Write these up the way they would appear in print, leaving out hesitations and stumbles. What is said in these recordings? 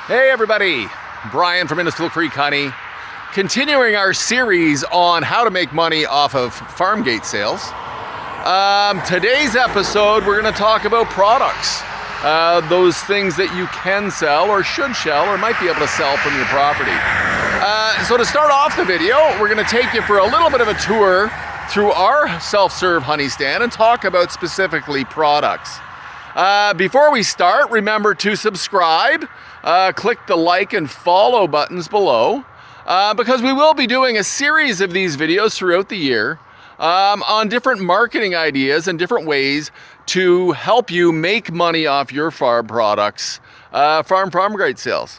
Hey everybody, Brian from Innisfil Creek Honey, continuing our series on how to make money off of farm gate sales. Today's episode we're going to talk about products, those things that you can sell or should sell or might be able to sell from your property. So to start off the video, we're going to take you for a little bit of a tour through our self-serve honey stand and talk about specifically products. Before we start, remember to subscribe. Click the like and follow buttons below because we will be doing a series of these videos throughout the year on different marketing ideas and different ways to help you make money off your farm products, farm gate sales.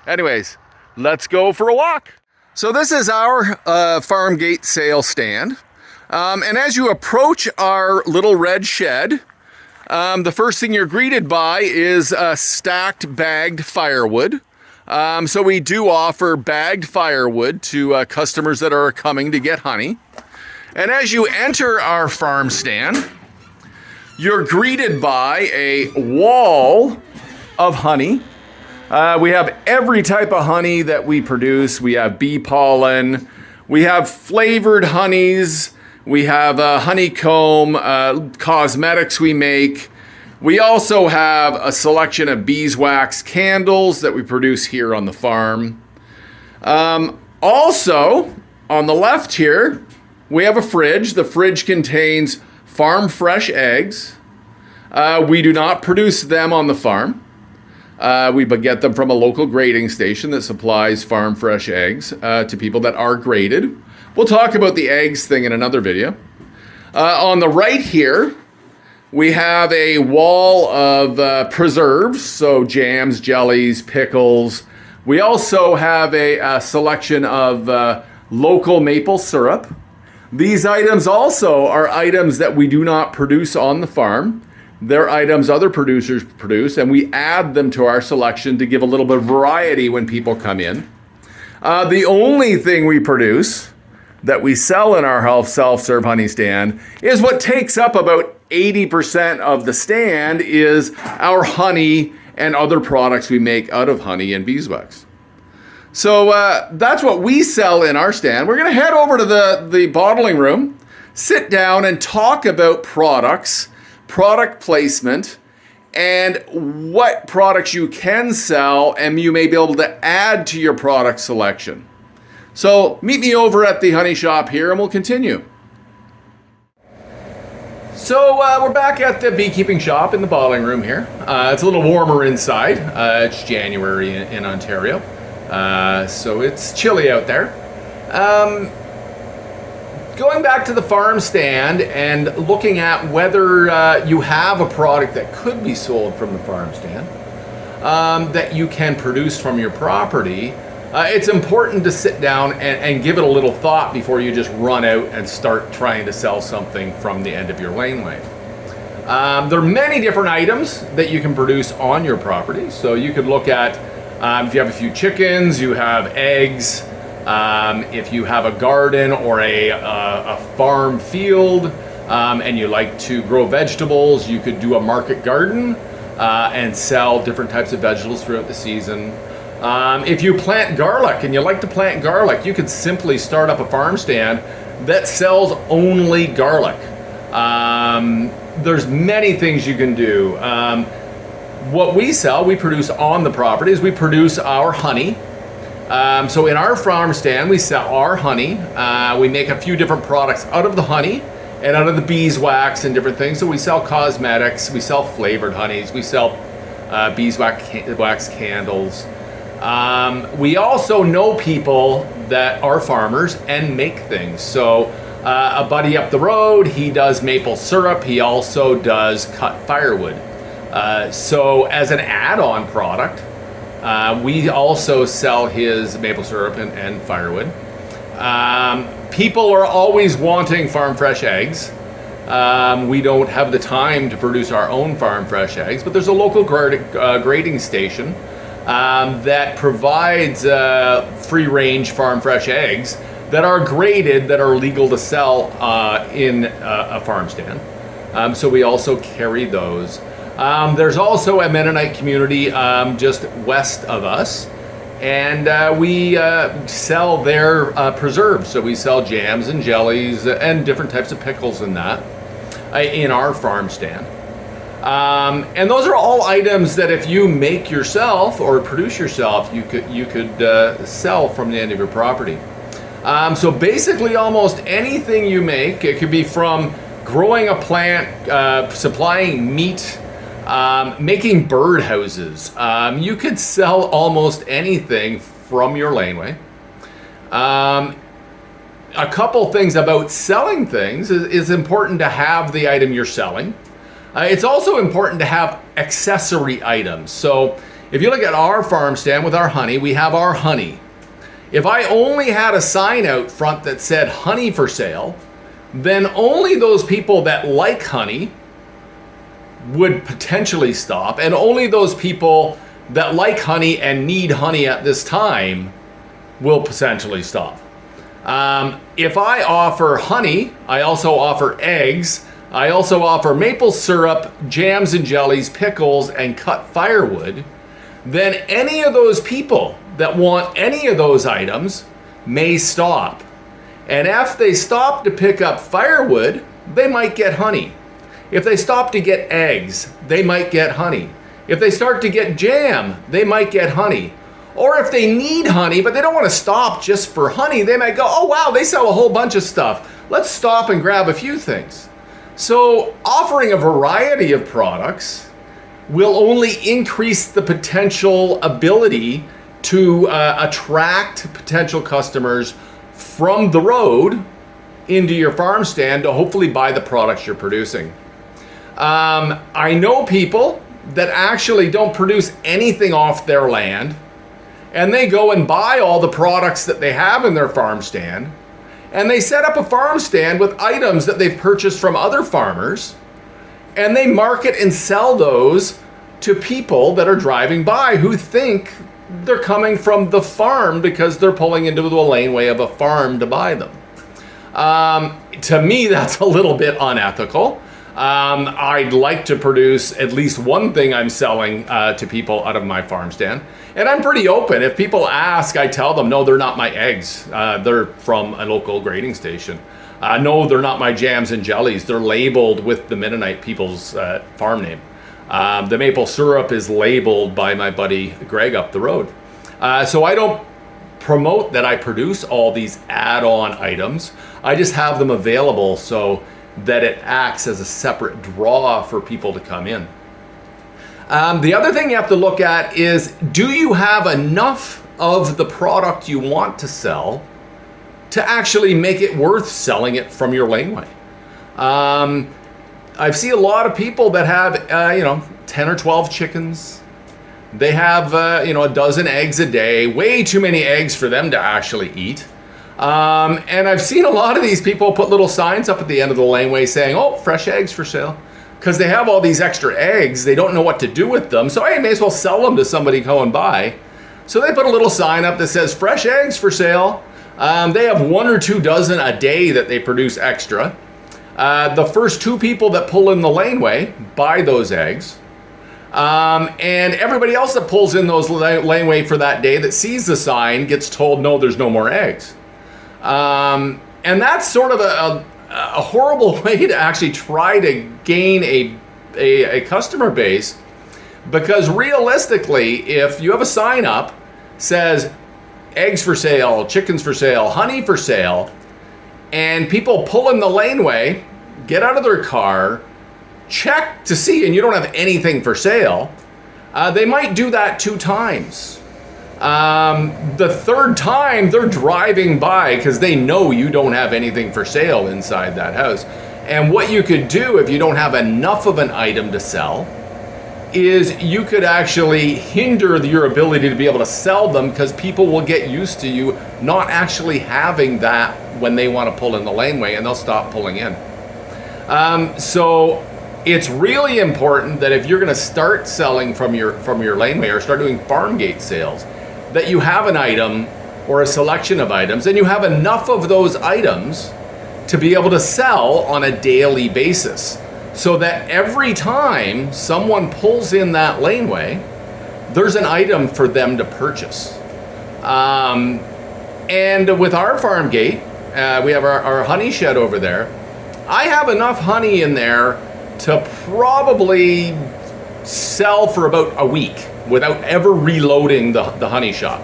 Anyways, let's go for a walk. So this is our farm gate sale stand. And as you approach our little red shed, the first thing you're greeted by is stacked bagged firewood. So we do offer bagged firewood to customers that are coming to get honey. And as you enter our farm stand, you're greeted by a wall of honey. We have every type of honey that we produce. We have bee pollen, we have flavored honeys, we have honeycomb, cosmetics we make. We also have a selection of beeswax candles that we produce here on the farm. Also, on the left here, we have a fridge. The fridge contains farm fresh eggs. We do not produce them on the farm. We get them from a local grading station that supplies farm fresh eggs to people that are graded. We'll talk about the eggs thing in another video. On the right here, we have a wall of preserves, so jams, jellies, pickles. We also have a selection of local maple syrup. These items also are items that we do not produce on the farm. They're items other producers produce, and we add them to our selection to give a little bit of variety when people come in. The only thing we produce that we sell in our self-serve honey stand is what takes up about 80% of the stand is our honey and other products we make out of honey and beeswax. So that's what we sell in our stand. We're going to head over to the bottling room, sit down and talk about products, product placement, and what products you can sell and you may be able to add to your product selection. So meet me over at the honey shop here and we'll continue. So we're back at the beekeeping shop in the bottling room here. It's a little warmer inside. It's January in Ontario, so it's chilly out there. Going back to the farm stand and looking at whether you have a product that could be sold from the farm stand that you can produce from your property. It's important to sit down and give it a little thought before you just run out and start trying to sell something from the end of your laneway. There are many different items that you can produce on your property. So you could look at if you have a few chickens, you have eggs, if you have a garden or a farm field and you like to grow vegetables, you could do a market garden and sell different types of vegetables throughout the season. If you plant garlic and you like to plant garlic, you could simply start up a farm stand that sells only garlic. There's many things you can do. What we sell, we produce on the properties. We produce our honey. So in our farm stand, we sell our honey. We make a few different products out of the honey and out of the beeswax and different things. So we sell cosmetics, we sell flavored honeys, we sell beeswax candles. We also know people that are farmers and make things. So a buddy up the road, he does maple syrup. He also does cut firewood. So as an add-on product, we also sell his maple syrup and firewood. People are always wanting farm fresh eggs. We don't have the time to produce our own farm fresh eggs, but there's a local grading station that provides free range farm fresh eggs that are graded, that are legal to sell in a farm stand. So we also carry those. There's also a Mennonite community just west of us, and we sell their preserves. So we sell jams and jellies and different types of pickles and that in our farm stand. And those are all items that if you make yourself or produce yourself, you could sell from the end of your property. So basically almost anything you make, it could be from growing a plant, supplying meat, making birdhouses. You could sell almost anything from your laneway. A couple things about selling things is important to have the item you're selling. It's also important to have accessory items. So if you look at our farm stand with our honey, we have our honey. If I only had a sign out front that said honey for sale, then only those people that like honey would potentially stop, and only those people that like honey and need honey at this time will potentially stop. If I offer honey, I also offer eggs, I also offer maple syrup, jams and jellies, pickles, and cut firewood, then any of those people that want any of those items may stop. And if they stop to pick up firewood, they might get honey. If they stop to get eggs, they might get honey. If they start to get jam, they might get honey. Or if they need honey, but they don't want to stop just for honey, they might go, oh wow, they sell a whole bunch of stuff. Let's stop and grab a few things. So offering a variety of products will only increase the potential ability to attract potential customers from the road into your farm stand to hopefully buy the products you're producing. I know people that actually don't produce anything off their land, and they go and buy all the products that they have in their farm stand, and they set up a farm stand with items that they've purchased from other farmers, and they market and sell those to people that are driving by who think they're coming from the farm because they're pulling into the laneway of a farm to buy them. To me, that's a little bit unethical. I'd like to produce at least one thing I'm selling to people out of my farm stand. And I'm pretty open. If people ask, I tell them, no, they're not my eggs. They're from a local grading station. No, they're not my jams and jellies. They're labeled with the Mennonite people's farm name. The maple syrup is labeled by my buddy Greg up the road. So I don't promote that I produce all these add-on items. I just have them available so that it acts as a separate draw for people to come in. The other thing you have to look at is, do you have enough of the product you want to sell to actually make it worth selling it from your laneway? I've seen a lot of people that have, 10 or 12 chickens. They have, a dozen eggs a day, way too many eggs for them to actually eat. And I've seen a lot of these people put little signs up at the end of the laneway saying, oh, fresh eggs for sale. Because they have all these extra eggs, they don't know what to do with them. So I may as well sell them to somebody going by. So they put a little sign up that says fresh eggs for sale. They have 1 or 2 dozen a day that they produce extra. The first 2 people that pull in the laneway buy those eggs. And everybody else that pulls in those laneway for that day that sees the sign gets told, no, there's no more eggs. And that's sort of a horrible way to actually try to gain a customer base, because realistically, if you have a sign up says eggs for sale, chickens for sale, honey for sale, and people pull in the laneway, get out of their car, check to see, and you don't have anything for sale, they might do that 2 times. The third time they're driving by because they know you don't have anything for sale inside that house. And what you could do if you don't have enough of an item to sell is you could actually hinder your ability to be able to sell them, because people will get used to you not actually having that when they want to pull in the laneway, and they'll stop pulling in. So it's really important that if you're going to start selling from your laneway or start doing farm gate sales, that you have an item or a selection of items, and you have enough of those items to be able to sell on a daily basis. so that every time someone pulls in that laneway, there's an item for them to purchase. And with our farm gate, we have our honey shed over there. I have enough honey in there to probably sell for about a week without ever reloading the honey shop.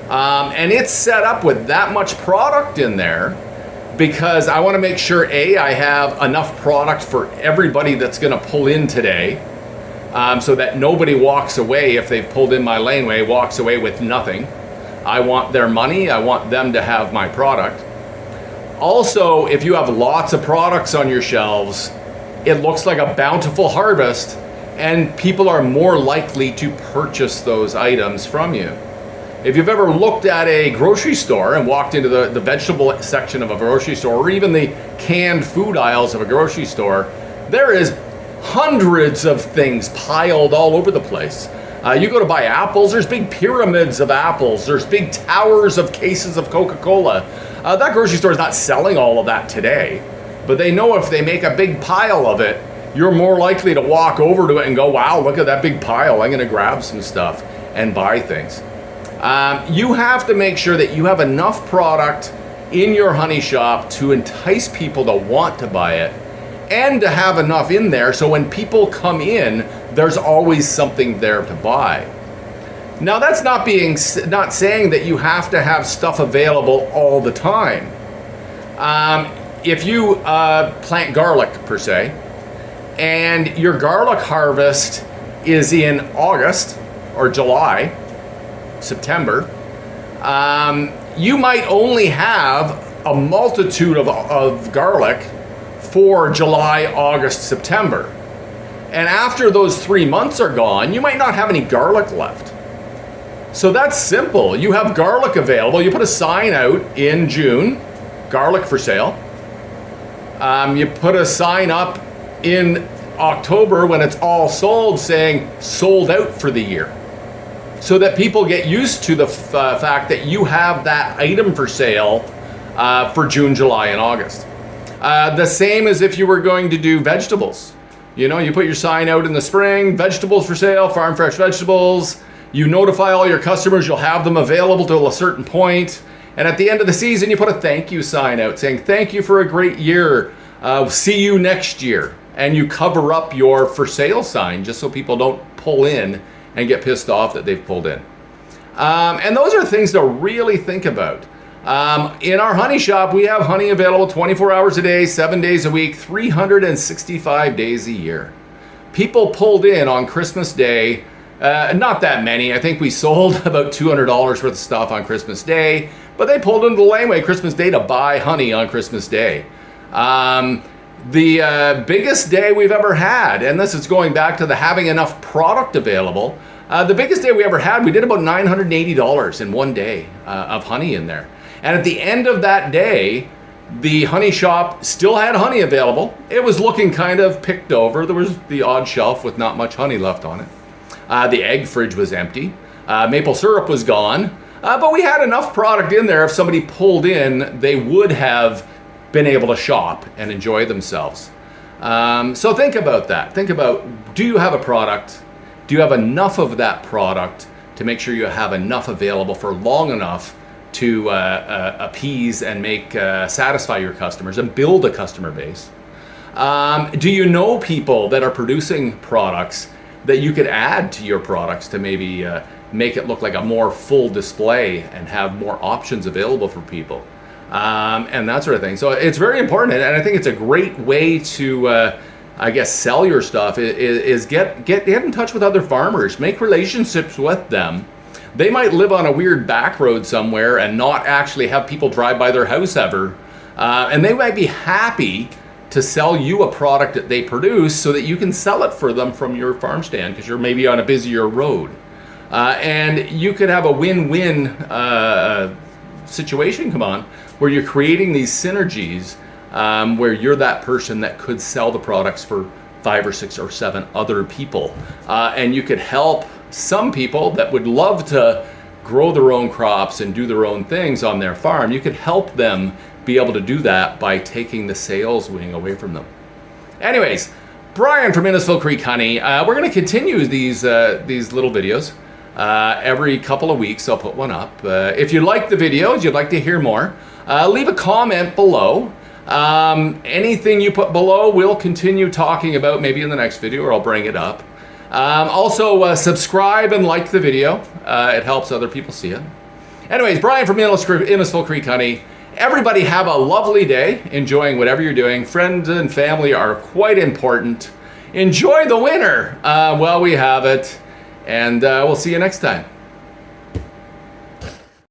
And it's set up with that much product in there because I want to make sure, A, I have enough product for everybody that's going to pull in today, so that nobody walks away, if they've pulled in my laneway, walks away with nothing. I want their money. I want them to have my product. Also, if you have lots of products on your shelves, it looks like a bountiful harvest, and people are more likely to purchase those items from you. If you've ever looked at a grocery store and walked into the vegetable section of a grocery store, or even the canned food aisles of a grocery store, there is hundreds of things piled all over the place. You go to buy apples, there's big pyramids of apples, there's big towers of cases of Coca-Cola. That grocery store is not selling all of that today, but they know if they make a big pile of it, you're more likely to walk over to it and go, wow, look at that big pile, I'm gonna grab some stuff and buy things. You have to make sure that you have enough product in your honey shop to entice people to want to buy it, and to have enough in there so when people come in, there's always something there to buy. Now that's not saying that you have to have stuff available all the time. If you plant garlic per se, and your garlic harvest is in August or July, September, you might only have a multitude of garlic for July, August, September. And after those 3 months are gone, you might not have any garlic left. So that's simple. You have garlic available. You put a sign out in June, garlic for sale. You put a sign up in October when it's all sold saying sold out for the year, so that people get used to the fact that you have that item for sale for June, July, and August. The same as if you were going to do vegetables. You know, you put your sign out in the spring, vegetables for sale, farm fresh vegetables. You notify all your customers you'll have them available till a certain point. And at the end of the season, you put a thank you sign out saying, thank you for a great year. See you next year. And you cover up your for sale sign just so people don't pull in and get pissed off that they've pulled in. And those are things to really think about. In our honey shop, we have honey available 24 hours a day, 7 days a week, 365 days a year. People pulled in on Christmas Day, not that many. I think we sold about $200 worth of stuff on Christmas Day, but they pulled into the laneway Christmas Day to buy honey on Christmas Day. The biggest day we've ever had, and this is going back to the having enough product available, the biggest day we ever had, we did about $980 in one day of honey in there. And at the end of that day, the honey shop still had honey available. It was looking kind of picked over. There was the odd shelf with not much honey left on it. The egg fridge was empty. Maple syrup was gone. But we had enough product in there. If somebody pulled in, they would have been able to shop and enjoy themselves. So think about that. Think about, do you have a product? Do you have enough of that product to make sure you have enough available for long enough to appease and satisfy your customers and build a customer base? Do you know people that are producing products that you could add to your products to maybe make it look like a more full display and have more options available for people? And that sort of thing. So it's very important, and I think it's a great way to sell your stuff is get in touch with other farmers, make relationships with them. They might live on a weird back road somewhere and not actually have people drive by their house ever. And they might be happy to sell you a product that they produce so that you can sell it for them from your farm stand because you're maybe on a busier road. And you could have a win-win situation where you're creating these synergies where you're that person that could sell the products for 5 or 6 or 7 other people. And you could help some people that would love to grow their own crops and do their own things on their farm. You could help them be able to do that by taking the sales wing away from them. Anyways, Brian from Innisfil Creek Honey. We're going to continue these little videos. Every couple of weeks I'll put one up. If you like the videos, you'd like to hear more, leave a comment below. Anything you put below we'll continue talking about maybe in the next video, or I'll bring it up. Also subscribe and like the video. It helps other people see it. Anyways, Brian from Innisfil Creek Honey. Everybody have a lovely day, enjoying whatever you're doing. Friends and family are quite important. Enjoy the winter while we have it, and we'll see you next time.